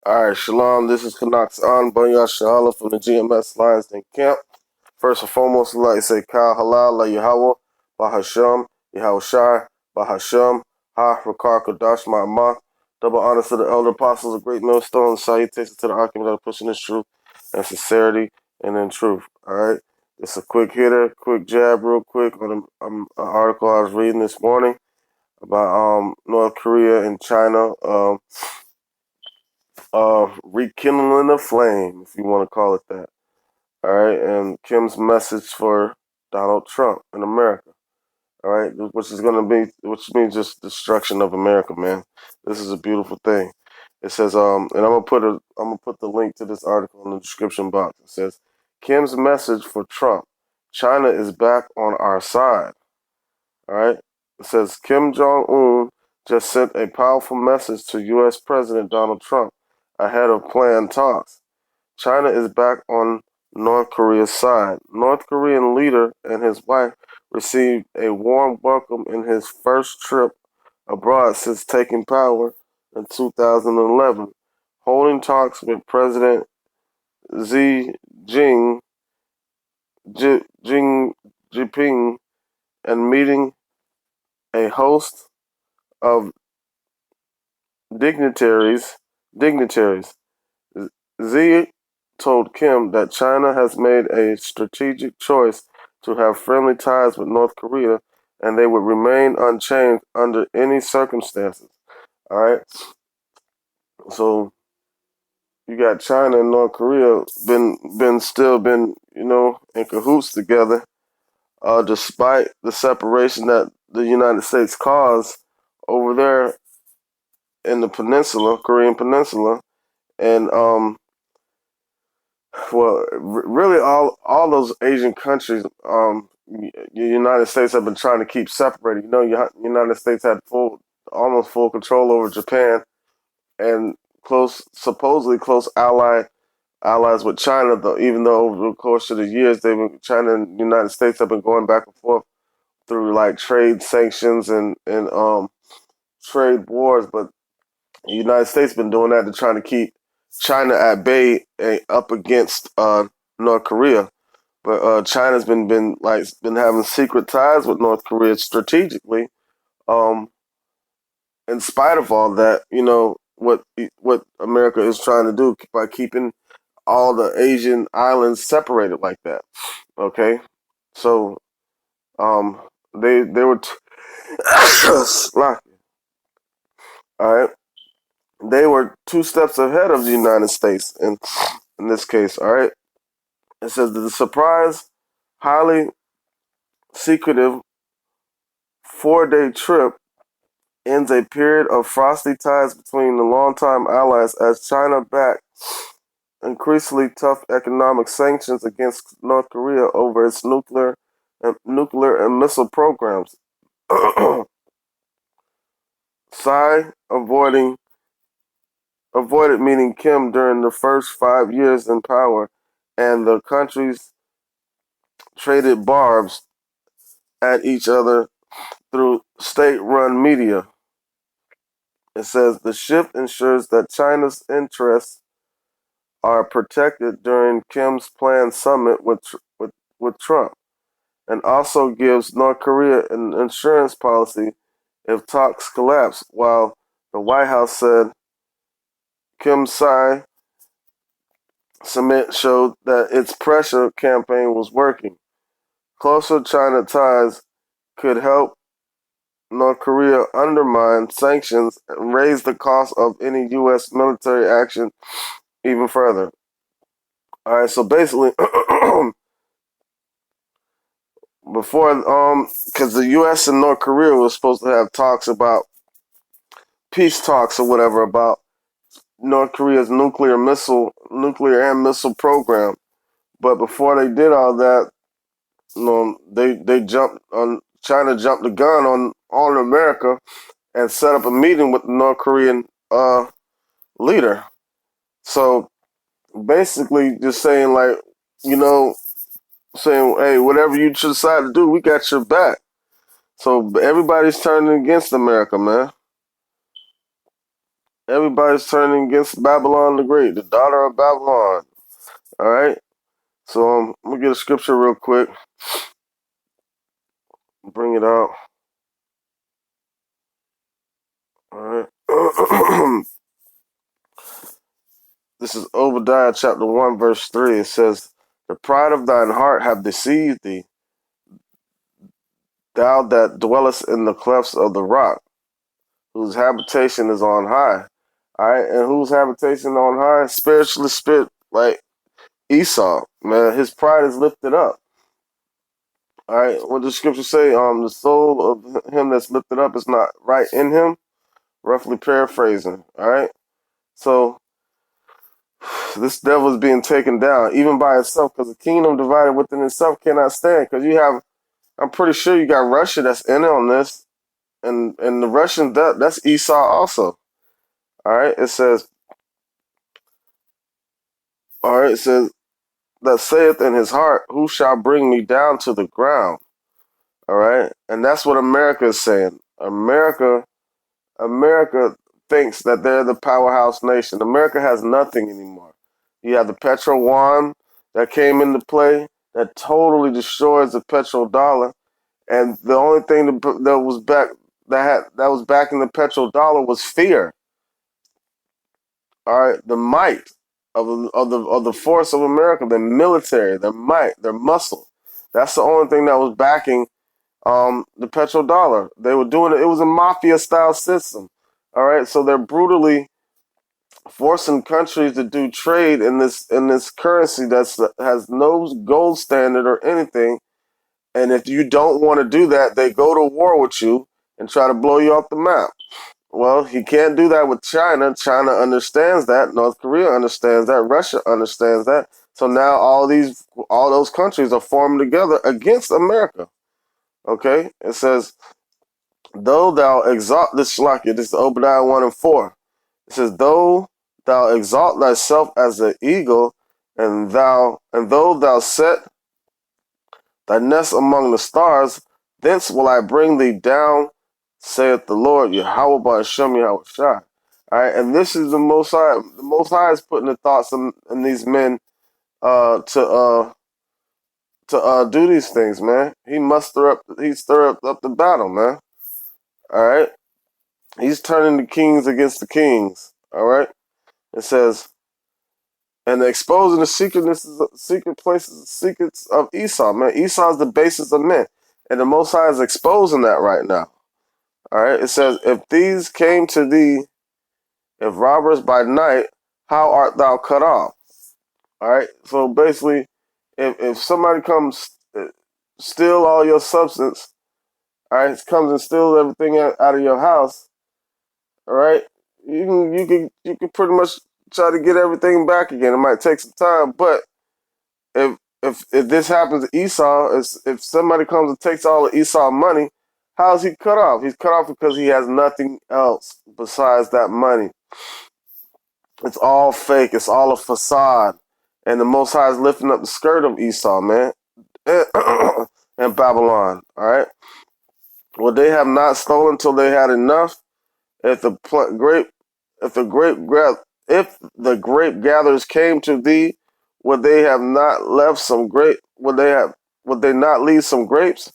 All right, Shalom. This is Canucks on Bunya Shahala from the GMS Lions Den Camp. First and foremost, I'd like to say Kal Halal La Yahweh, Bahasham, Yahweh Shai, Bahasham, Ha Rakar Kodash Ma'amah. Double honors to the elder apostles of Great Millstone, salutations to the argument that are pushing this truth and sincerity and in truth. All right, it's a quick hitter, quick jab, real quick on an article I was reading this morning about North Korea and China. Rekindling the flame, if you want to call it that. All right, and Kim's message for Donald Trump in America. All right, which means just destruction of America, man. This is a beautiful thing. It says, and I'm gonna put the link to this article in the description box. It says, Kim's message for Trump: China is back on our side. All right. It says Kim Jong Un just sent a powerful message to U.S. President Donald Trump ahead of planned talks. China is back on North Korea's side. North Korean leader and his wife received a warm welcome in his first trip abroad since taking power in 2011, holding talks with President Xi Jing, Jing Jinping and meeting a host of dignitaries. Dignitaries. Xi told Kim that China has made a strategic choice to have friendly ties with North Korea, and they would remain unchanged under any circumstances. All right. So you got China and North Korea been in cahoots together, despite the separation that the United States caused over there in the peninsula, Korean peninsula, and really all those Asian countries, the United States have been trying to keep separated. United States had almost full control over Japan and supposedly close allies with China. Though, even though over the course of the years, China and the United States have been going back and forth through like trade sanctions and trade wars, but the United States been doing that to try to keep China at bay up against North Korea. But China's been having secret ties with North Korea strategically. Um, in spite of all that, what America is trying to do by keeping all the Asian islands separated like that. Okay, so um, they were all right. They were two steps ahead of the United States in this case. All right. It says that the surprise, highly secretive 4-day trip ends a period of frosty ties between the longtime allies as China backed increasingly tough economic sanctions against North Korea over its nuclear and missile programs. Tsai avoided meeting Kim during the first 5 years in power, and the countries traded barbs at each other through state-run media. It says the shift ensures that China's interests are protected during Kim's planned summit with Trump, and also gives North Korea an insurance policy if talks collapse, while the White House said Kim Tsai summit showed that its pressure campaign was working. Closer China ties could help North Korea undermine sanctions and raise the cost of any U.S. military action even further. All right, so basically, before because the U.S. and North Korea was supposed to have talks about peace talks or whatever about North Korea's nuclear and missile program. But before they did all that, they jumped on China jumped the gun on America and set up a meeting with the North Korean leader. So basically, just saying like, you know, saying, hey, whatever you decide to do, we got your back. So everybody's turning against America, man. Everybody's turning against Babylon the Great, the daughter of Babylon. All right. So I'm gonna get a scripture real quick. Bring it out. All right. This is Obadiah chapter 1, verse 3. It says, "The pride of thine heart have deceived thee, thou that dwellest in the clefts of the rock, whose habitation is on high." All right, and whose habitation on high? Spiritually spit like Esau, man. His pride is lifted up. All right, what does the scripture say? The soul of him that's lifted up is not right in him. Roughly paraphrasing. All right, so this devil is being taken down even by itself, because the kingdom divided within itself cannot stand. Because you have, I'm pretty sure you got Russia that's in on this, and the Russian that's Esau also. All right, it says, all right, it says that saith in his heart, who shall bring me down to the ground? All right, and that's what America is saying. America thinks that they're the powerhouse nation. America has nothing anymore. You have the petro yuan that came into play that totally destroys the petrodollar, and the only thing that was back that was backing the petrodollar was fear. All right, the might of the force of America, their military, their might, their muscle. That's the only thing that was backing the petrodollar. They were doing it. It was a mafia style system. All right, so they're brutally forcing countries to do trade in this currency that's has no gold standard or anything. And if you don't want to do that, they go to war with you and try to blow you off the map. Well, he can't do that with China. China understands that. North Korea understands that. Russia understands that. So now all those countries are forming together against America. Okay, it says, though thou exalt this Shalaki, this is Obadiah 1 and 4. It says, though thou exalt thyself as an eagle, and though thou set thy nest among the stars, thence will I bring thee down, saith the Lord, Yahweh Ba'ashem Yahweh Shai. All right, and this is the Most High. The Most High is putting the thoughts in these men to do these things, man. He stir up the battle, man. All right, he's turning the kings against the kings. All right, it says, and exposing the secret places, secrets of Esau, man. Esau is the basis of men, and the Most High is exposing that right now. All right, it says, if these came to thee, if robbers by night, how art thou cut off? All right, so basically, if somebody comes steal all your substance, all right, comes and steals everything out of your house, all right, you can pretty much try to get everything back again. It might take some time, but if this happens to Esau, if somebody comes and takes all of Esau money, how is he cut off? He's cut off because he has nothing else besides that money. It's all fake. It's all a facade. And the Most High is lifting up the skirt of Esau, man, and Babylon. All right. Well, they have not stolen till they had enough. If the grape, if the grape, if the grape gatherers came to thee, would they have not left some grape? Would they not leave some grapes?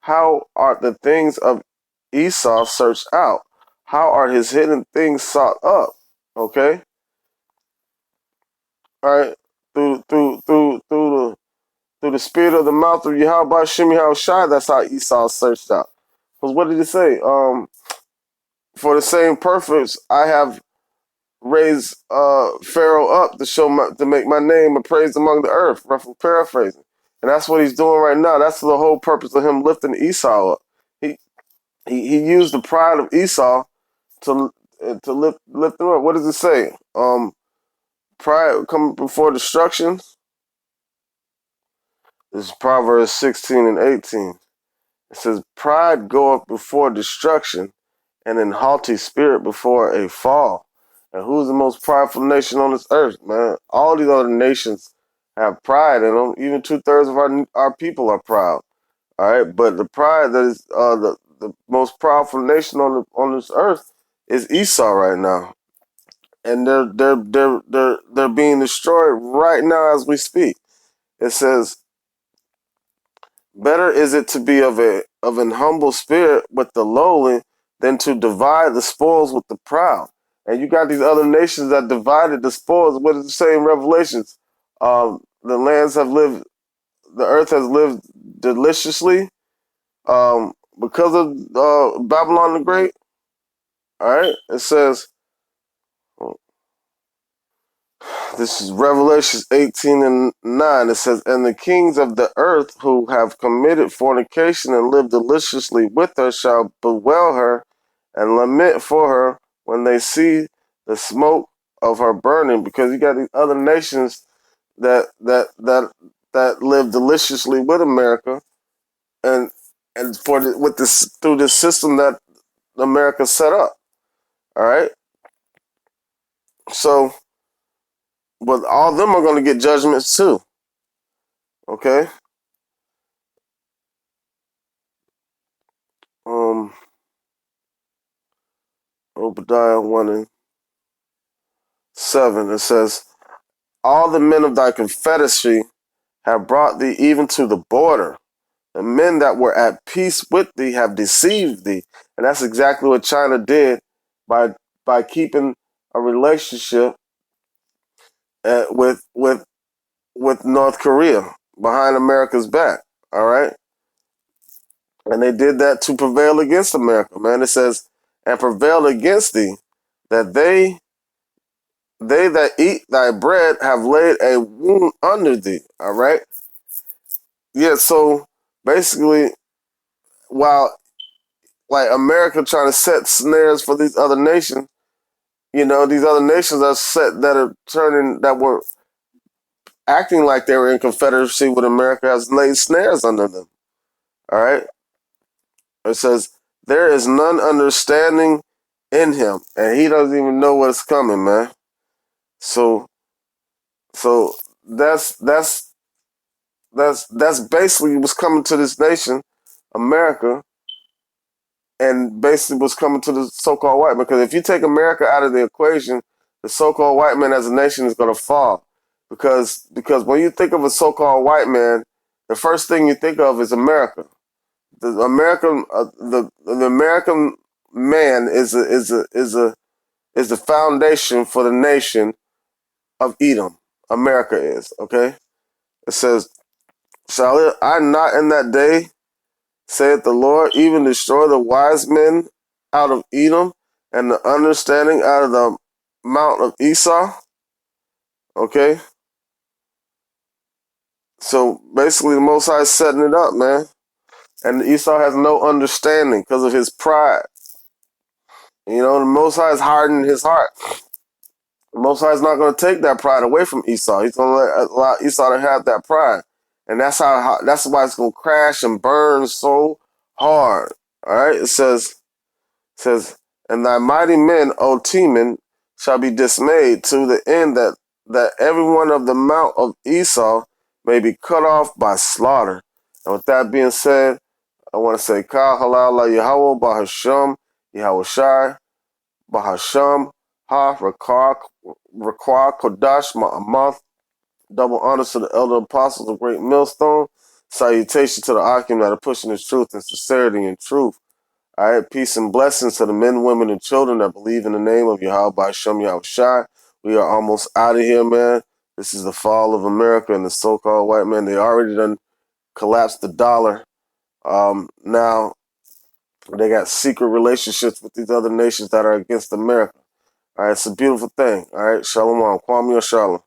How are the things of Esau searched out? How are his hidden things sought up? Okay. All right. Through the spirit of the mouth of Yahweh Shem Yahweh Shai, that's how Esau searched out. Because what did he say? For the same purpose, I have raised Pharaoh up to make my name appraised among the earth. Roughly paraphrasing, and that's what he's doing right now. That's the whole purpose of him lifting Esau up. He he used the pride of Esau to lift him up. What does it say? Pride coming before destruction. This is Proverbs 16 and 18. It says, pride goeth before destruction, and an haughty spirit before a fall. And who's the most prideful nation on this earth, man? All these other nations have pride in them. Even 2/3 of our people are proud. All right, but the pride that is the most powerful nation on this earth is Esau right now. and they're being destroyed right now as we speak. It says, "Better is it to be of an humble spirit with the lowly than to divide the spoils with the proud." And you got these other nations that divided the spoils. What does it say in Revelations? The lands have lived, the earth has lived deliciously because of Babylon the Great. All right, it says, this is Revelation 18 and 9. It says, "And the kings of the earth who have committed fornication and lived deliciously with her shall bewail her and lament for her when they see the smoke of her burning." Because you got these other nations that live deliciously with America, and with this, through this system that America set up. All right, so but all of them are going to get judgments too. Okay. Um, Obadiah 1 and 7. It says, "All the men of thy confederacy have brought thee even to the border. The men that were at peace with thee have deceived thee." And that's exactly what China did by keeping a relationship uh, with with with North Korea behind America's back. All right, and they did that to prevail against America. Man, it says, "And prevail against thee, that they that eat thy bread have laid a wound under thee." All right. Yeah. So basically, while like America trying to set snares for these other nations, these other nations are set that are turning that were acting like they were in confederacy with America has laid snares under them. All right. It says, "There is none understanding in him," and he doesn't even know what's coming, man. So so that's basically what's coming to this nation, America, and basically what's coming to the so-called white man. Because if you take America out of the equation, the so-called white man as a nation is going to fall. Because when you think of a so-called white man, the first thing you think of is America. The American man is the foundation for the nation of Edom. America is, okay. It says, "Shall I not in that day, saith the Lord, even destroy the wise men out of Edom and the understanding out of the mount of Esau?" Okay, so basically the Most High is setting it up, man, and Esau has no understanding because of his pride. The Most High is hardening his heart. The Most High is not going to take that pride away from Esau. He's going to allow Esau to have that pride, and that's why it's going to crash and burn so hard. All right, it says, "And thy mighty men, O Teman, shall be dismayed to the end that every one of the mount of Esau may be cut off by slaughter." And with that being said, I want to say, Kal Halal La Yahweh Bahasham Yahweh Shai Bahasham Ha Rakwa Kodash Ma'amath. Double honors to the elder apostles of Great Millstone. Salutation to the Akim that are pushing his truth and sincerity and truth. All right, peace and blessings to the men, women, and children that believe in the name of Yahweh by Shem Yahweh Shai. We are almost out of here, man. This is the fall of America and the so-called white man. They already done collapsed the dollar. Now they got secret relationships with these other nations that are against America. All right, it's a beautiful thing. All right, Shalom, Kwame or Shalom.